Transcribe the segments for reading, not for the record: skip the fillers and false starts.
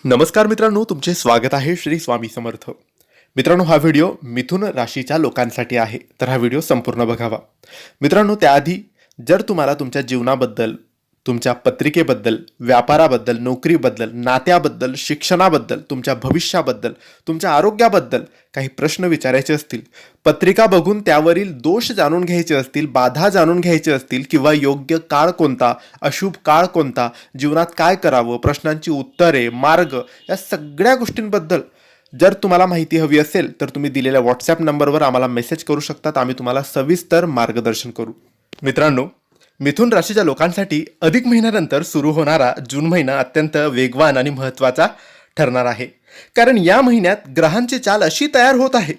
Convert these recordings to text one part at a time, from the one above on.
नमस्कार मित्रांनो, तुमचे स्वागत आहे श्री स्वामी समर्थ. मित्रांनो, हा व्हिडिओ मिथुन राशीच्या लोकांसाठी आहे, तर हा व्हिडिओ संपूर्ण बघावा. मित्रांनो, त्याआधी जर तुम्हाला तुमच्या जीवनाबद्दल, तुमच्या पत्रिकेबद्दल, व्यापाराबद्दल, नोकरीबद्दल, नात्याबद्दल, शिक्षणाबद्दल, तुमच्या भविष्याबद्दल, तुमच्या आरोग्याबद्दल काही प्रश्न विचारायचे असतील, पत्रिका बघून त्यावरील दोष जाणून घ्यायचे असतील, बाधा जाणून घ्यायचे असतील, किंवा योग्य काळ कोणता, अशुभ काळ कोणता, जीवनात काय करावं, प्रश्नांची उत्तरे, मार्ग, या सगळ्या गोष्टींबद्दल जर तुम्हाला माहिती हवी असेल तर तुम्ही दिलेल्या व्हॉट्सॲप नंबरवर आम्हाला मेसेज करू शकतात. आम्ही तुम्हाला सविस्तर मार्गदर्शन करू. मित्रांनो, मिथुन राशीच्या लोकांसाठी अधिक महिन्यानंतर सुरू होणारा जून महिना अत्यंत वेगवान आणि महत्त्वाचा ठरणार आहे. कारण या महिन्यात ग्रहांची चाल अशी तयार होत आहे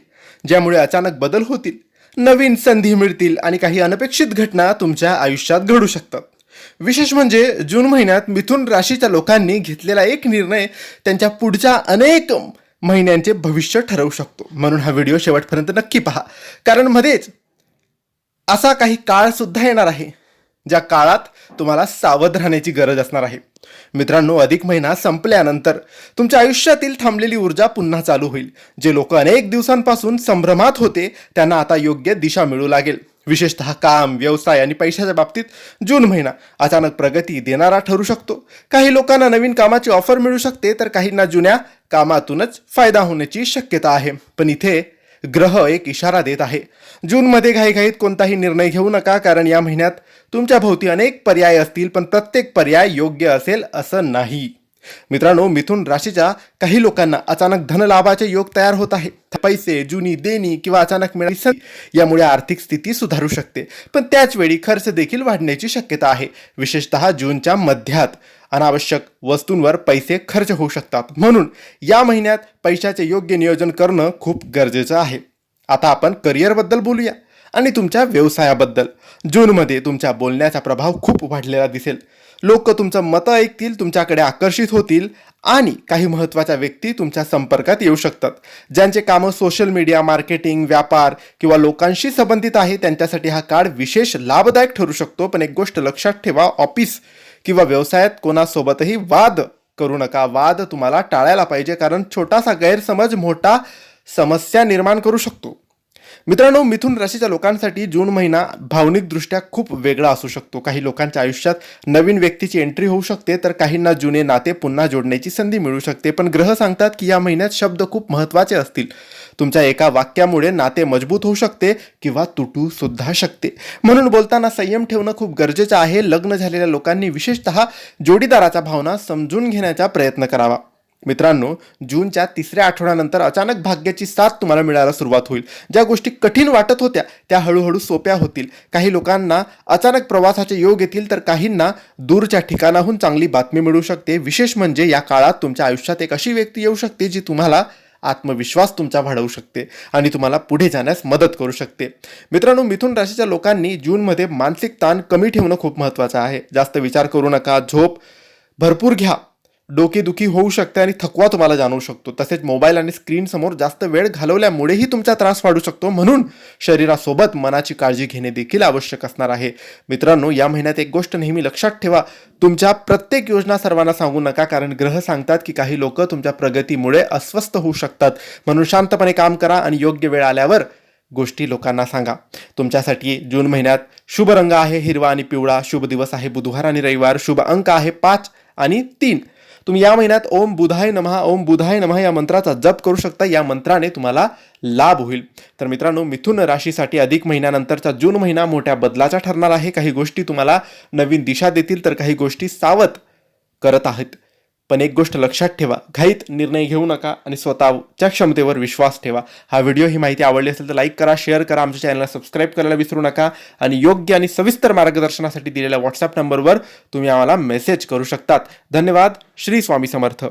ज्यामुळे अचानक बदल होतील, नवीन संधी मिळतील आणि काही अनपेक्षित घटना तुमच्या आयुष्यात घडू शकतात. विशेष म्हणजे जून महिन्यात मिथुन राशीच्या लोकांनी घेतलेला एक निर्णय त्यांच्या पुढच्या अनेक महिन्यांचे भविष्य ठरवू शकतो. म्हणून हा व्हिडिओ शेवटपर्यंत नक्की पहा, कारण मध्येच असा काही काळ सुद्धा येणार आहे ज्या काळात तुम्हाला सावध राहण्याची गरज असणार आहे. मित्रांनो, अधिक महिना संपल्यानंतर तुमच्या आयुष्यातील थांबलेली ऊर्जा पुन्हा चालू होईल. जे लोक अनेक दिवसांपासून संभ्रमात होते त्यांना आता योग्य दिशा मिळू लागेल. विशेषतः काम, व्यवसाय आणि पैशाच्या बाबतीत जून महिना अचानक प्रगती देणारा ठरू शकतो. काही लोकांना नवीन कामाची ऑफर मिळू शकते, तर काहींना जुन्या कामातूनच फायदा होण्याची शक्यता आहे. पण इथे ग्रह एक इशारा देत आहे. जूनमध्ये घाईघाईत कोणताही निर्णय घेऊ नका, कारण या महिन्यात तुमच्या भोवती अनेक पर्याय असतील, पण प्रत्येक पर्याय योग्य असेल असं नाही. मित्रांनो, मिथुन राशीच्या काही लोकांना अचानक धनलाभाचे योग तयार होत आहे. पैसे, जुनी देणी किंवा अचानक मिळालेली संधी यामुळे आर्थिक स्थिती सुधारू शकते, पण त्याच वेळी खर्च देखील वाढण्याची शक्यता आहे. विशेषतः जूनच्या मध्यात अनावश्यक वस्तूंवर पैसे खर्च होऊ शकतात. म्हणून या महिन्यात पैशाचे योग्य नियोजन करणं खूप गरजेचं आहे. आता आपण करिअरबद्दल बोलूया आणि तुमच्या व्यवसायाबद्दल. जूनमध्ये तुमच्या बोलण्याचा प्रभाव खूप वाढलेला दिसेल. लोक तुमचं मतं ऐकतील, तुमच्याकडे आकर्षित होतील आणि काही महत्त्वाच्या व्यक्ती तुमच्या संपर्कात येऊ शकतात. ज्यांचे कामं सोशल मीडिया, मार्केटिंग, व्यापार किंवा लोकांशी संबंधित आहे त्यांच्यासाठी हा काळ विशेष लाभदायक ठरू शकतो. पण एक गोष्ट लक्षात ठेवा, ऑफिस किंवा व्यवसायात कोणासोबतही वाद करू नका. वाद तुम्हाला टाळायला पाहिजे, कारण छोटासा गैरसमज मोठा समस्या निर्माण करू शकतो. मित्रांनो, मिथुन राशीच्या लोकांसाठी जून महिना भावनिकदृष्ट्या खूप वेगळा असू शकतो. काही लोकांच्या आयुष्यात नवीन व्यक्तीची एंट्री होऊ शकते, तर काहींना जुने नाते पुन्हा जोडण्याची संधी मिळू शकते. पण ग्रह सांगतात की या महिन्यात शब्द खूप महत्त्वाचे असतील. तुमच्या एका वाक्यामुळे नाते मजबूत होऊ शकते किंवा तुटू सुद्धा शकते. म्हणून बोलताना संयम ठेवणं खूप गरजेचं आहे. लग्न झालेल्या लोकांनी विशेषतः जोडीदाराच्या भावना समजून घेण्याचा प्रयत्न करावा. मित्रांनो, जूनच्या तिसऱ्या आठवड्यानंतर अचानक भाग्याची साथ तुम्हाला मिळायला सुरुवात होईल. ज्या गोष्टी कठीण वाटत होत्या त्या हळूहळू सोप्या होतील. काही लोकांना अचानक प्रवासाचे योग येतील, तर काहींना दूरच्या ठिकाणाहून चांगली बातमी मिळू शकते. विशेष म्हणजे या काळात तुमच्या आयुष्यात एक अशी व्यक्ती येऊ शकते जी तुम्हाला आत्मविश्वास तुमचा वाढवू शकते आणि तुम्हाला पुढे जाण्यास मदत करू शकते. मित्रांनो, मिथुन राशीच्या लोकांनी जूनमध्ये मानसिक ताण कमी ठेवणं खूप महत्त्वाचं आहे. जास्त विचार करू नका, झोप भरपूर घ्या. डोकेदुखी होऊ शकते आणि थकवा तुम्हाला जाणवू शकतो. तसेच मोबाईल आणि स्क्रीन समोर जास्त वेळ घालवल्यामुळेही तुमचा त्रास वाढू शकतो. म्हणून शरीरासोबत मनाची काळजी घेणे देखील आवश्यक असणार आहे. मित्रांनो, या महिन्यात एक गोष्ट नेहमी लक्षात ठेवा, तुमच्या प्रत्येक योजना सर्वांना सांगू नका, कारण ग्रह सांगतात की काही लोक तुमच्या प्रगतीमुळे अस्वस्थ होऊ शकतात. म्हणून शांतपणे काम करा आणि योग्य वेळ आल्यावर गोष्टी लोकांना सांगा. तुमच्यासाठी जून महिन्यात शुभ रंग आहे हिरवा आणि पिवळा. शुभ दिवस आहे बुधवार आणि रविवार. शुभ अंक आहे 5 आणि 3. तुम्ही या महिन्यात ओम बुधाय नमः, ओम बुधाय नमः या मंत्राचा जप करू शकता. या मंत्राने तुम्हाला लाभ होईल. तर मित्रांनो, मिथुन राशीसाठी अधिक महिन्यानंतरचा जून महिना मोठ्या बदलाचा ठरणार आहे. काही गोष्टी तुम्हाला नवीन दिशा देतील, तर काही गोष्टी सावध करत आहेत. पण एक गोष्ट लक्षात ठेवा, घाईत निर्णय घेऊ नका आणि स्वतःच्या क्षमतेवर विश्वास ठेवा. हा व्हिडिओ ही माहिती आवडली असेल तर लाईक करा, शेअर करा, आमच्या चॅनलला सबस्क्राईब करायला विसरू नका आणि योग्य आणि सविस्तर मार्गदर्शनासाठी दिलेल्या व्हॉट्सॲप नंबरवर तुम्ही आम्हाला मेसेज करू शकतात. धन्यवाद. श्री स्वामी समर्थ.